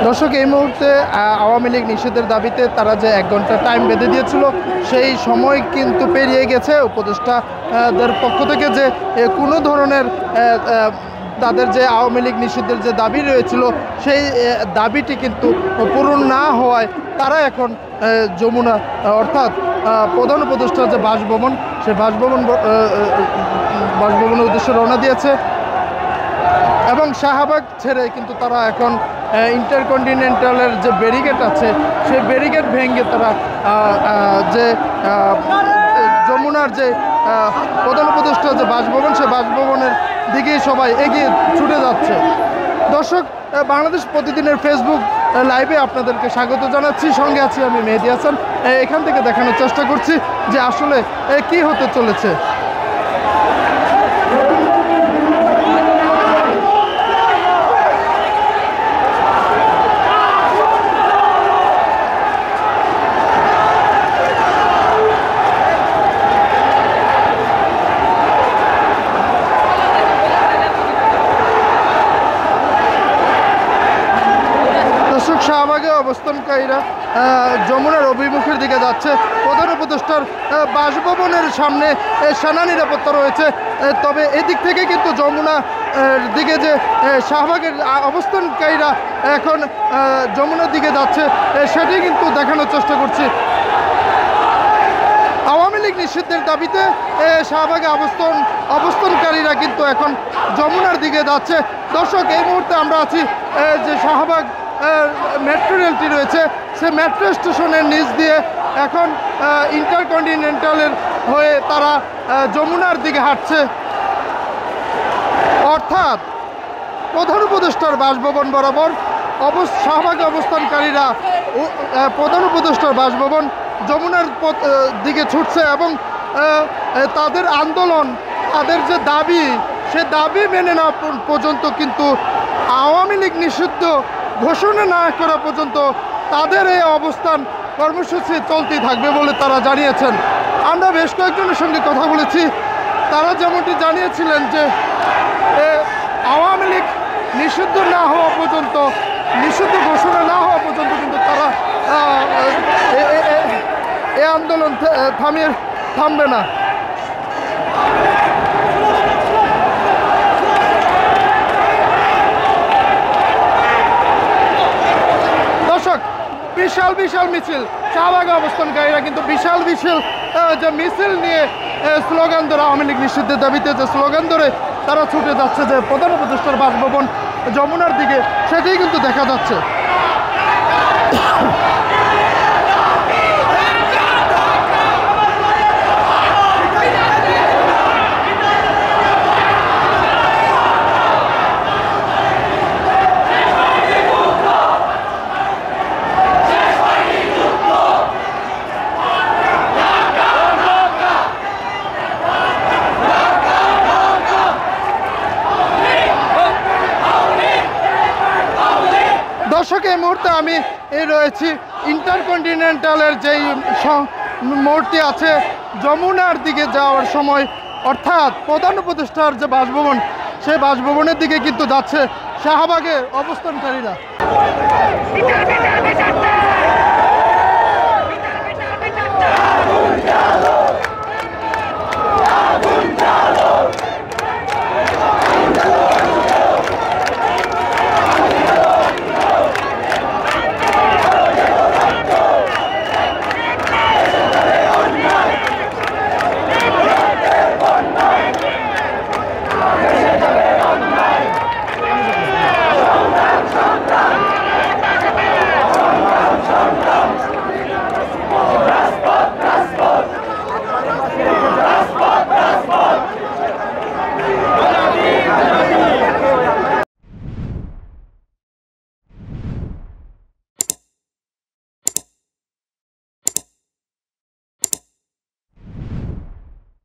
দর্শক, এই মুহূর্তে আওয়ামী লীগ নিষেধের দাবিতে তারা যে 1 ঘন্টা টাইম বেঁধে দিয়েছিল, সেই সময় কিন্তু পেরিয়ে গেছে। উপদেষ্টাদের পক্ষ থেকে যে কোনো ধরনের তাদের যে আওয়ামী লীগ নিষিদ্ধের যে দাবি রয়েছিল, সেই দাবিটি কিন্তু পূরণ না হওয়ায় তারা এখন যমুনা অর্থাৎ প্রধান উপদেষ্টার যে বাসভবন, সেই বাসভবনের উদ্দেশ্যে রওনা দিয়েছে এবং শাহবাগ ছেড়ে কিন্তু তারা এখন ইন্টারকন্টিনেন্টালের যে ব্যারিকেড আছে, সেই ব্যারিকেড ভেঙে তারা যে যমুনার যে প্রধান উপদেষ্টার যে বাসভবন, সেই বাসভবনের দিকেই সবাই এগিয়ে ছুটে যাচ্ছে। দর্শক, বাংলাদেশ প্রতিদিনের ফেসবুক লাইভে আপনাদেরকে স্বাগত জানাচ্ছি। সঙ্গে আছি আমি মেহেদী হাসান। এখান থেকে দেখানোর চেষ্টা করছি যে আসলে কি হতে চলেছে। শাহবাগে অবস্থানকারীরা যমুনার অভিমুখের দিকে যাচ্ছে। প্রধান উপদেষ্টার বাসভবনের সামনে সেনা নিরাপত্তা রয়েছে, তবে এদিক থেকে কিন্তু যমুনার দিকে যে শাহবাগের অবস্থানকারীরা এখন যমুনার দিকে যাচ্ছে, সেটি কিন্তু দেখানোর চেষ্টা করছি। আওয়ামী লীগ নিষিদ্ধের দাবিতে শাহবাগে অবস্থানকারীরা কিন্তু এখন যমুনার দিকে যাচ্ছে। দর্শক, এই মুহূর্তে আমরা আছি যে শাহবাগ মেট্রো রেলটি রয়েছে, সে মেট্রো স্টেশনের নিচ দিয়ে এখন ইন্টারকন্টিনেন্টালের হয়ে তারা যমুনার দিকে হাঁটছে। অর্থাৎ প্রধান উপদেষ্টার বাসভবন বরাবর শাহবাগে অবস্থানকারীরা প্রধান উপদেষ্টার বাসভবন যমুনার দিকে ছুটছে এবং তাদের আন্দোলন, তাদের যে দাবি, সে দাবি মেনে নেওয়া পর্যন্ত কিন্তু আওয়ামী লীগ নিষিদ্ধ ঘোষণা না করা পর্যন্ত তাদের এই অবস্থান কর্মসূচি চলতেই থাকবে বলে তারা জানিয়েছেন। আমরা বেশ কয়েকজনের সঙ্গে কথা বলেছি, তারা যেমনটি জানিয়েছিলেন যে আওয়ামী লীগ নিষিদ্ধ না হওয়া পর্যন্ত, নিষিদ্ধ ঘোষণা না হওয়া পর্যন্ত কিন্তু তারা এই আন্দোলন থামবে না। বিশাল বিশাল মিছিল, শাহবাগে অবস্থানকারীরা কিন্তু বিশাল যে মিছিল নিয়ে স্লোগান ধরে, আওয়ামী লীগ নিষিদ্ধের দাবিতে যে স্লোগান ধরে তারা ছুটে যাচ্ছে যে প্রধান উপদেষ্টার বাসভবন যমুনার দিকে, সেটাই কিন্তু দেখা যাচ্ছে। দর্শক, এই মুহূর্তে আমি রয়েছি ইন্টারকন্টিনেন্টালের যেই মোড়টি আছে যমুনার দিকে যাওয়ার সময়, অর্থাৎ প্রধান উপদেষ্টার যে বাসভবন, সেই বাসভবনের দিকে কিন্তু যাচ্ছে শাহবাগে অবস্থানকারীরা।